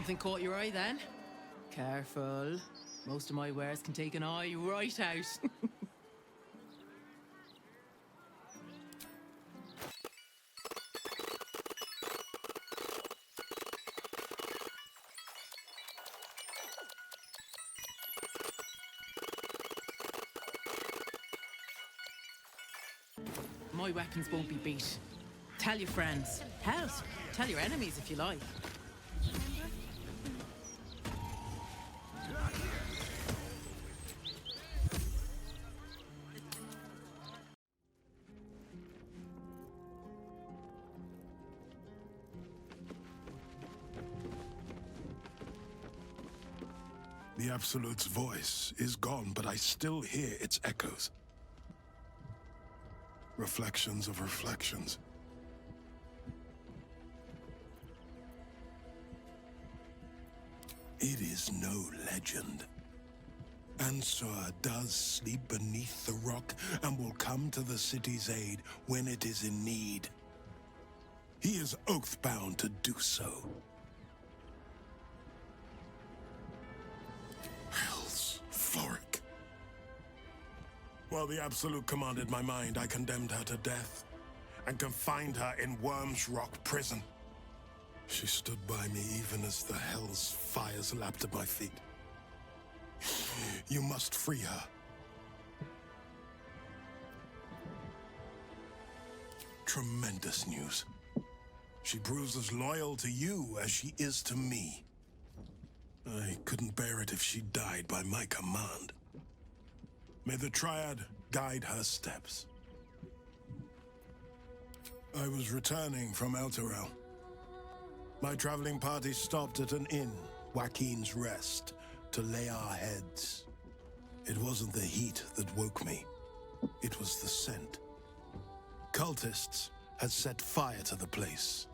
Something caught your eye then? Careful. Most of my wares can take an eye right out. My weapons won't be beat. Tell your friends. Hell, tell your enemies if you like. The Absolute's voice is gone, but I still hear its echoes. Reflections of reflections. It is no legend. Ansur does sleep beneath the rock and will come to the city's aid when it is in need. He is oath-bound to do so. Cleric. While the Absolute commanded my mind, I condemned her to death and confined her in Worm's Rock prison. She stood by me even as the hell's fires lapped at my feet. You must free her. Tremendous news. She proves as loyal to you as she is to me. I couldn't bear it if she died by my command. May the Triad guide her steps. I was returning from Elturel. My traveling party stopped at an inn, Joaquin's Rest, to lay our heads. It wasn't the heat that woke me. It was the scent. Cultists had set fire to the place.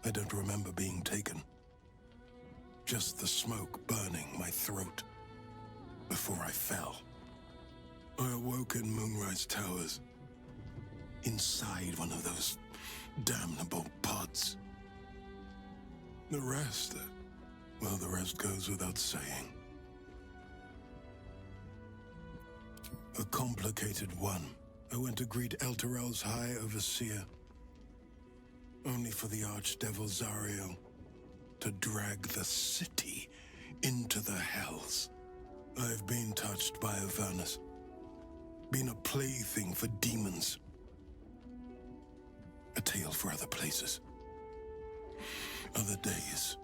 I don't remember being taken. Just the smoke burning my throat before I fell. I awoke in Moonrise Towers, inside one of those damnable pods. The rest, well, the rest goes without saying. A complicated one. I went to greet Elturel's High Overseer, only for the Archdevil Zariel to drag the city into the hells. I've been touched by Avernus, been a plaything for demons. A tale for other places, other days.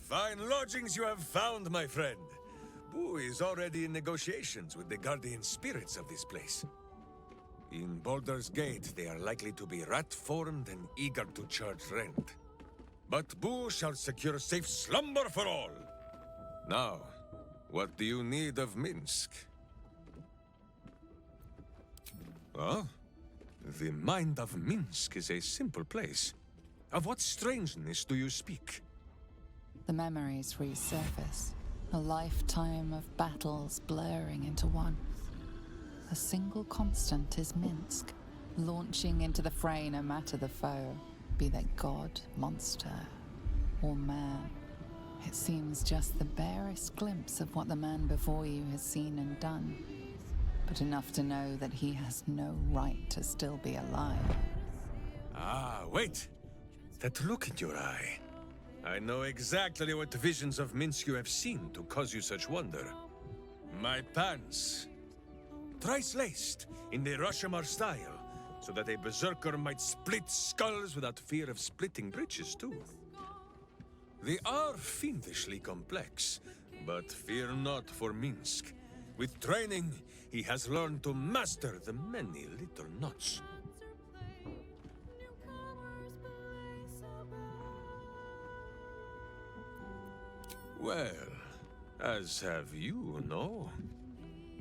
Fine lodgings you have found, my friend. Boo is already in negotiations with the guardian spirits of this place. In Baldur's Gate, they are likely to be rat-formed and eager to charge rent. But Boo shall secure safe slumber for all. Now, what do you need of Minsk? Oh? The mind of Minsk is a simple place. Of what strangeness do you speak? The memories resurface. A lifetime of battles blurring into one. A single constant is Minsk, launching into the fray no matter the foe, be they god, monster, or man. It seems just the barest glimpse of what the man before you has seen and done, but enough to know that he has no right to still be alive. Ah, wait! That look in your eye. I know exactly what visions of Minsk you have seen to cause you such wonder. My pants. Thrice laced in the Rashomar style, so that a berserker might split skulls without fear of splitting breeches too. They are fiendishly complex, but fear not for Minsk. With training, he has learned to master the many little knots. Well, as have you, no?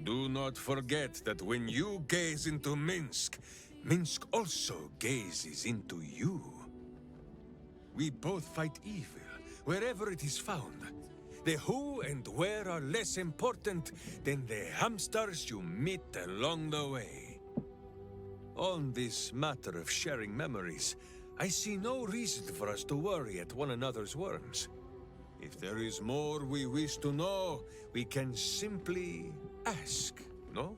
Do not forget that when you gaze into Minsk, Minsk also gazes into you. We both fight evil, wherever it is found. The who and where are less important than the hamsters you meet along the way. On this matter of sharing memories, I see no reason for us to worry at one another's worms. If there is more we wish to know, we can simply ask, no?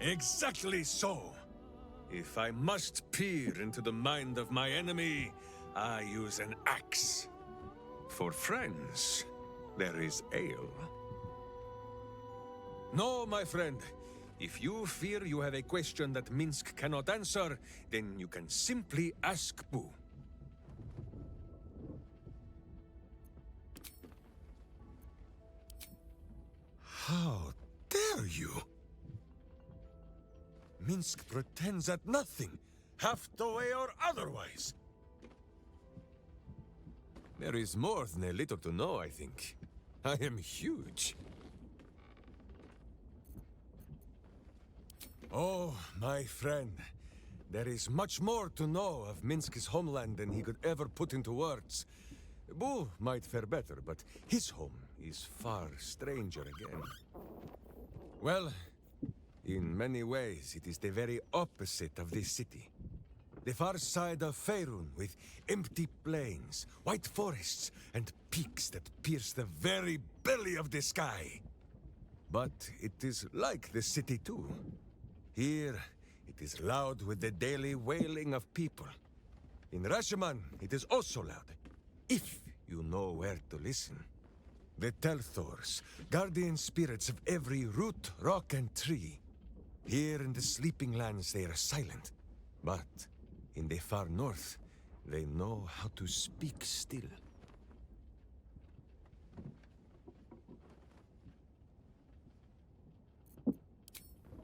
Exactly so. If I must peer into the mind of my enemy, I use an axe. For friends, there is ale. No, my friend. If you fear you have a question that Minsk cannot answer, then you can simply ask Boo. How dare you? Minsk pretends at nothing, half the way or otherwise. There is more than a little to know, I think. I am huge. Oh, my friend. There is much more to know of Minsk's homeland than he could ever put into words. Boo might fare better, but his home is far stranger again. Well, in many ways, it is the very opposite of this city. The far side of Faerun, with empty plains, white forests, and peaks that pierce the very belly of the sky. But it is like the city too. Here, it is loud with the daily wailing of people. In Rashomon, it is also loud, if you know where to listen. The Telthors, guardian spirits of every root, rock, and tree. Here in the Sleeping Lands they are silent, but in the far north, they know how to speak still.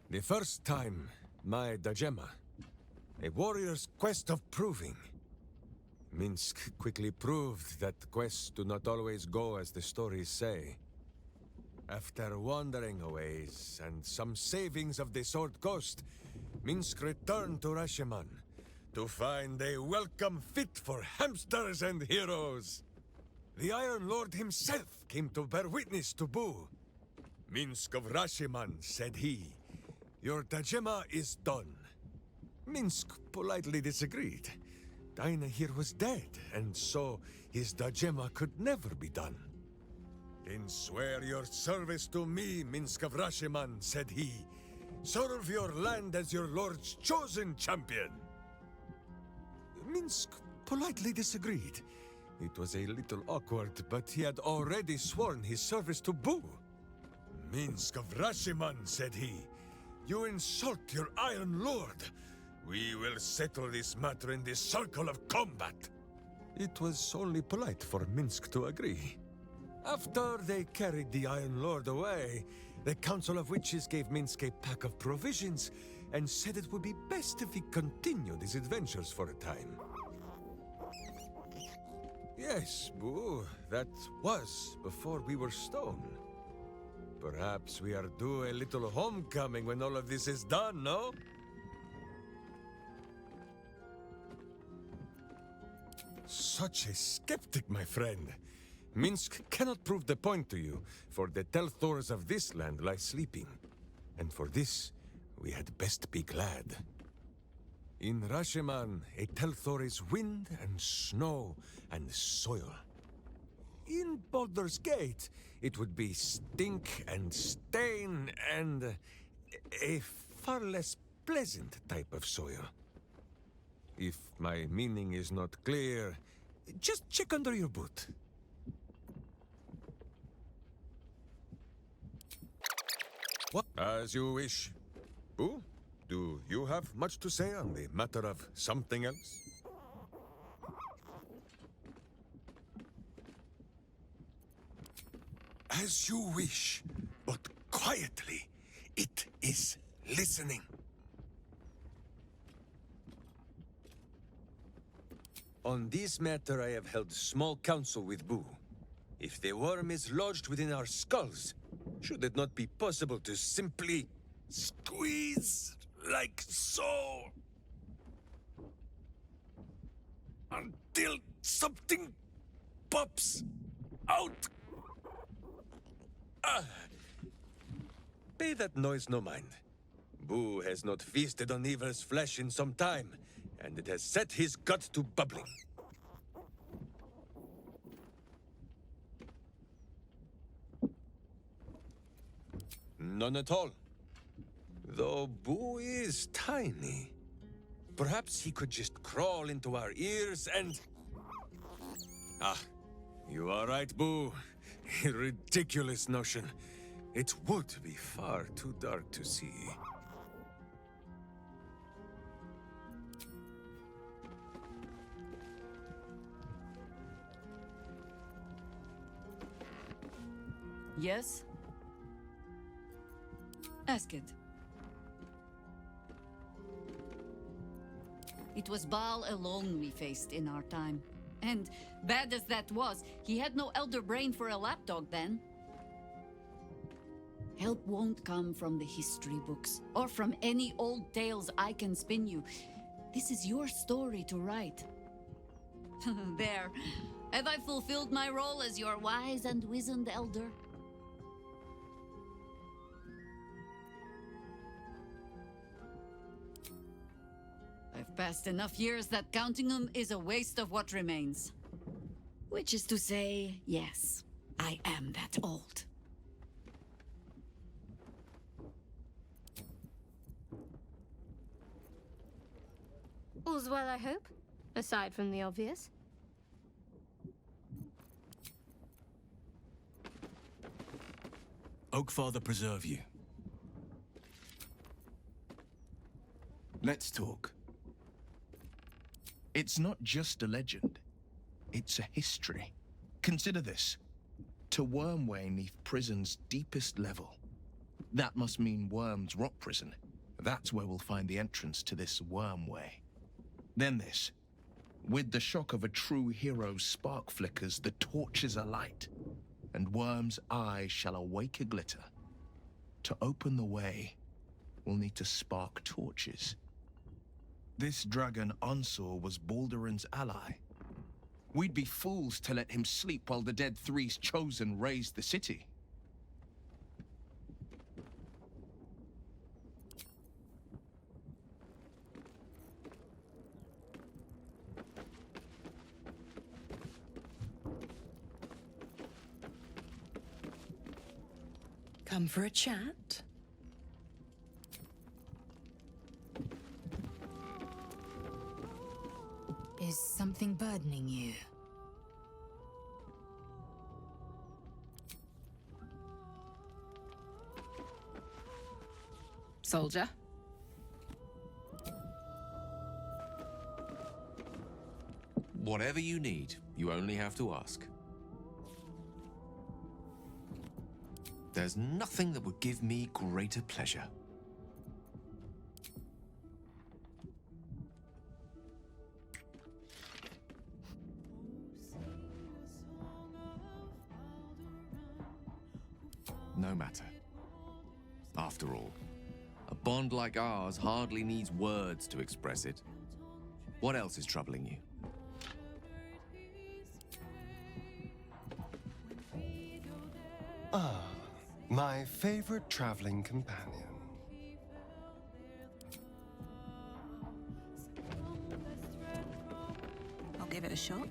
The first time, my Dajema, a warrior's quest of proving. Minsk quickly proved that quests do not always go as the stories say. After wandering a ways and some savings of the Sword Coast, Minsk returned to Rashomon to find a welcome fit for hamsters and heroes. The Iron Lord himself came to bear witness to Boo. Minsk of Rashomon, said he, your Dajema is done. Minsk politely disagreed. Dinah here was dead, and so his Dajema could never be done. Then swear your service to me, Minsk of Rashomon, said he. Serve your land as your lord's chosen champion. Minsk politely disagreed. It was a little awkward, but he had already sworn his service to Boo. Minsk of Rashomon, said he. You insult your Iron Lord. We will settle this matter in the circle of combat. It was only polite for Minsk to agree. After they carried the Iron Lord away, the Council of Witches gave Minsk a pack of provisions and said it would be best if he continued his adventures for a time. Yes, Boo, that was before we were stone. Perhaps we are due a little homecoming when all of this is done, no? Such a skeptic, my friend. Minsk cannot prove the point to you, for the Telthors of this land lie sleeping. And for this, we had best be glad. In Rashomon, a Telthor is wind and snow and soil. In Baldur's Gate, it would be stink and stain and a far less pleasant type of soil. If my meaning is not clear, just check under your boot. What? As you wish. Boo, do you have much to say on the matter of something else? As you wish, but quietly. It is listening. On this matter, I have held small council with Boo. If the worm is lodged within our skulls, should it not be possible to simply squeeze like so. Until something pops out. Pay that noise no mind. Boo has not feasted on evil's flesh in some time, and it has set his gut to bubbling. None at all. Though Boo is tiny. Perhaps he could just crawl into our ears and... Ah, you are right, Boo. A ridiculous notion. It would be far too dark to see. Yes? Ask it. It was Baal alone we faced in our time. And bad as that was, he had no elder brain for a lapdog then. Help won't come from the history books, or from any old tales I can spin you. This is your story to write. There. Have I fulfilled my role as your wise and wizened elder? I've passed enough years that counting them is a waste of what remains. Which is to say, yes, I am that old. All's well, I hope, aside from the obvious. Oakfather preserve you. Let's talk. It's not just a legend. It's a history. Consider this. To Wormway 'neath prison's deepest level. That must mean Worm's Rock Prison. That's where we'll find the entrance to this Wormway. Then this. With the shock of a true hero's spark flickers, the torches alight, and Worm's eye shall awake a glitter. To open the way, we'll need to spark torches. This dragon Onsor was Baldur's ally. We'd be fools to let him sleep while the Dead Three's chosen raised the city. Come for a chat? Is something burdening you? Soldier? Whatever you need, you only have to ask. There's nothing that would give me greater pleasure. No matter. After all, a bond like ours hardly needs words to express it. What else is troubling you? Ah, my favorite traveling companion. I'll give it a shot.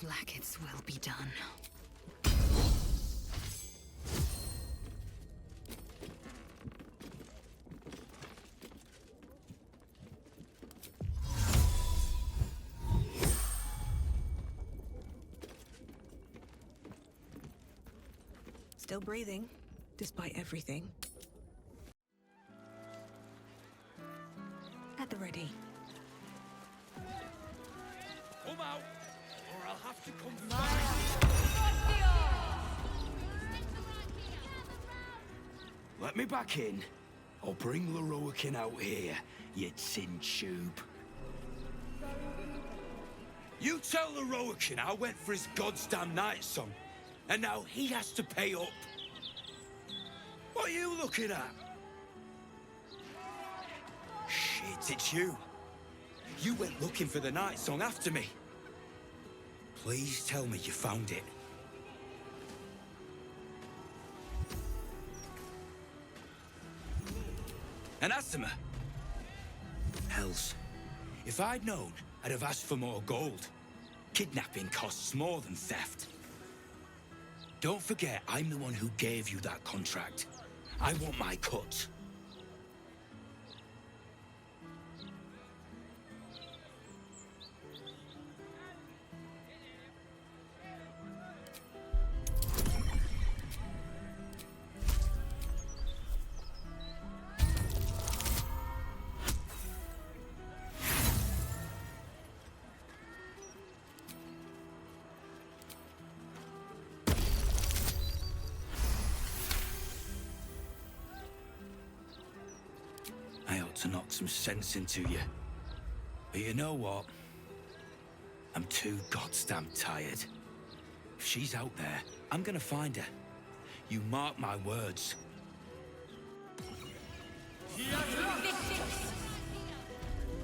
Blackets will be done. Still breathing, despite everything. At the ready. Come out, or I'll have to come Let me back in. I'll bring Leroican out here, you tin tube. You tell Leroican I went for his goddamn night song, and now he has to pay up. What are you looking at? Shit, it's you. You went looking for the night song after me. Please tell me you found it. And Asima? Hells. If I'd known, I'd have asked for more gold. Kidnapping costs more than theft. Don't forget, I'm the one who gave you that contract. I want my cut. I ought to knock some sense into you. But you know what? I'm too goddamn tired. If she's out there, I'm gonna find her. You mark my words.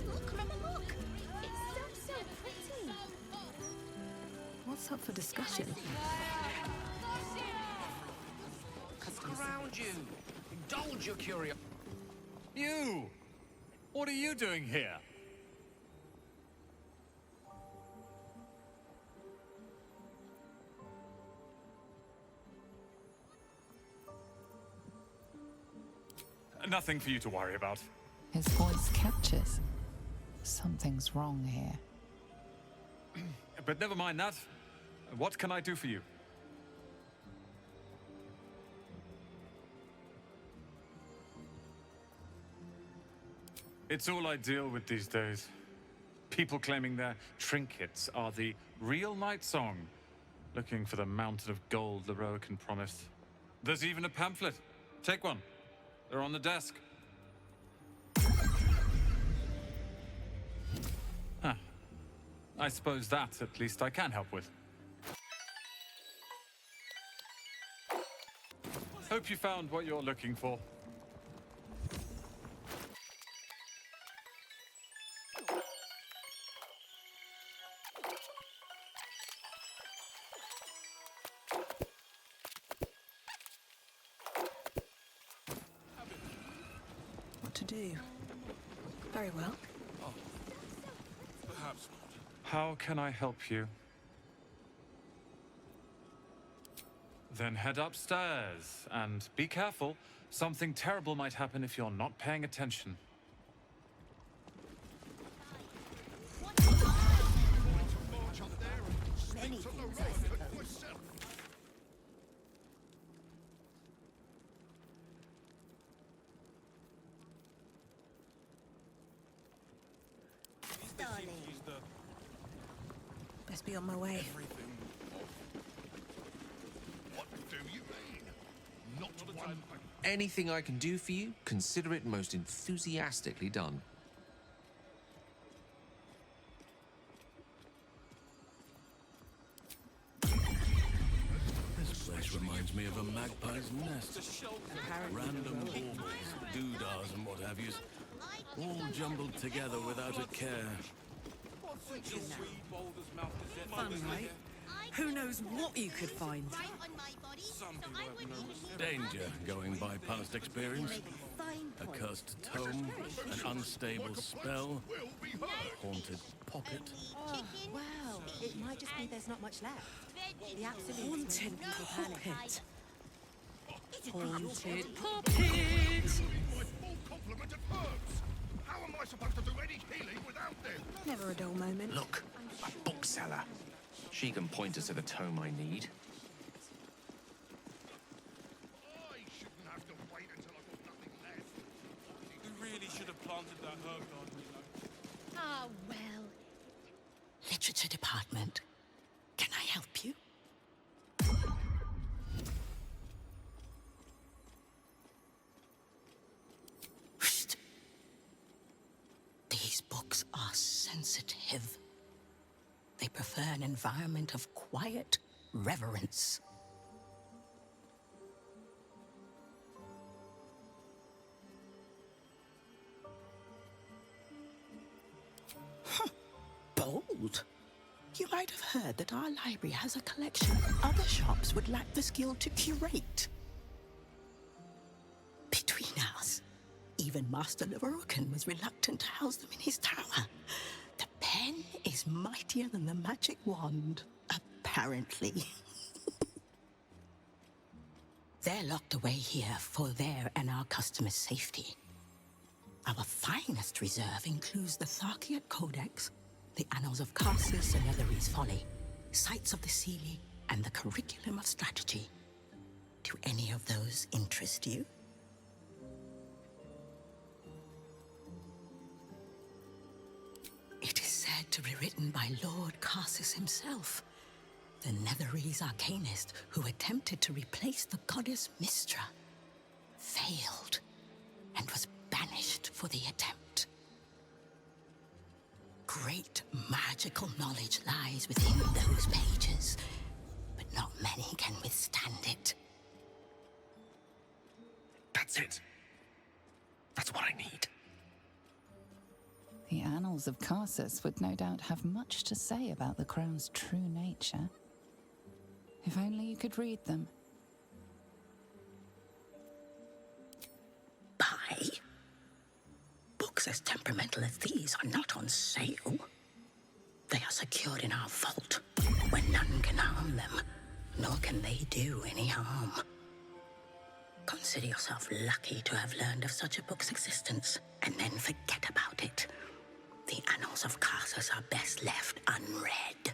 Look, Mama, look! It's so pretty! What's up for discussion? Look around you. Indulge your curiosity. You! What are you doing here? Nothing for you to worry about. His voice catches. Something's wrong here. But never mind that. What can I do for you? It's all I deal with these days. People claiming their trinkets are the real night song, looking for the mountain of gold Leroican promised. There's even a pamphlet. Take one. They're on the desk. Huh. I suppose that, at least, I can help with. Hope you found what you're looking for. What to do? Very well. Perhaps not. How can I help you? Then head upstairs, and be careful. Something terrible might happen if you're not paying attention. Best be on my way. What do you mean? Not one. Anything I can do for you, consider it most enthusiastically done. This place reminds me of a magpie's nest. Random baubles, doodahs and what have yous, all jumbled together without a care. Fun, right? Who knows what you could find? Danger going by past experience. A cursed tome, an unstable spell, a haunted pocket. Oh, wow. It might just be there's not much left. The absolute Haunted poppet. Haunted My poppet! full complement of herbs. How am I supposed to do any healing without them? Never a dull moment. Look, a bookseller. She can point us to the tome I need. literature department. Can I help you? Shh. These books are sensitive. They prefer an environment of quiet reverence. Bold. You might have heard that our library has a collection other shops would lack the skill to curate. Between us, even Master Leverokan was reluctant to house them in his tower. The pen is mightier than the magic wand, apparently. They're locked away here for their and our customers' safety. Our finest reserve includes the Tharkiat Codex, the Annals of Karsus and Nethery's Folly, Sights of the Seelie, and the Curriculum of Strategy. Do any of those interest you? It is said to be written by Lord Karsus himself, the Netherese arcanist who attempted to replace the goddess Mystra, failed, and was banished for the attempt. Great magical knowledge lies within those pages, but not many can withstand it. That's it. That's what I need. The Annals of Karsus would no doubt have much to say about the crown's true nature. If only you could read them. Buy? Books as temperamental as these are not on sale. They are secured in our vault, where none can harm them, nor can they do any harm. Consider yourself lucky to have learned of such a book's existence, and then forget about it. The Annals of Karsus are best left unread.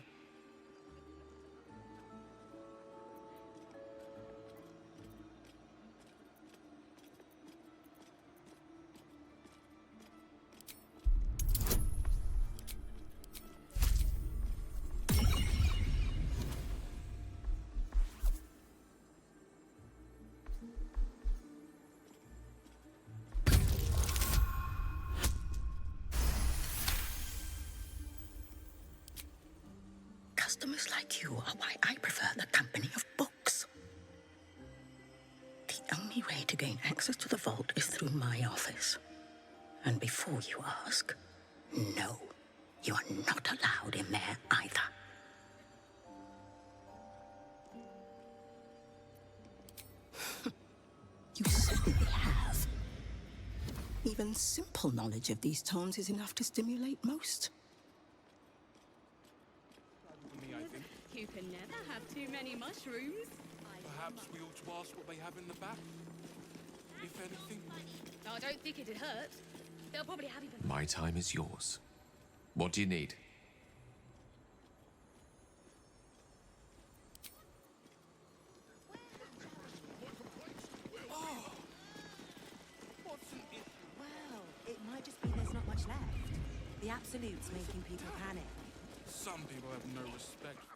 Customers like you are why I prefer the company of books. The only way to gain access to the vault is through my office. And before you ask, no, you are not allowed in there either. You certainly have. Even simple knowledge of these tomes is enough to stimulate most. You can never have too many mushrooms. Perhaps we ought to ask what they have in the back. If anything. I don't think it'd hurt. They'll probably have even... My time is yours. What do you need? Oh! What's an issue? Well, it might just be there's not much left. The Absolute's making people panic. Some people have no respect for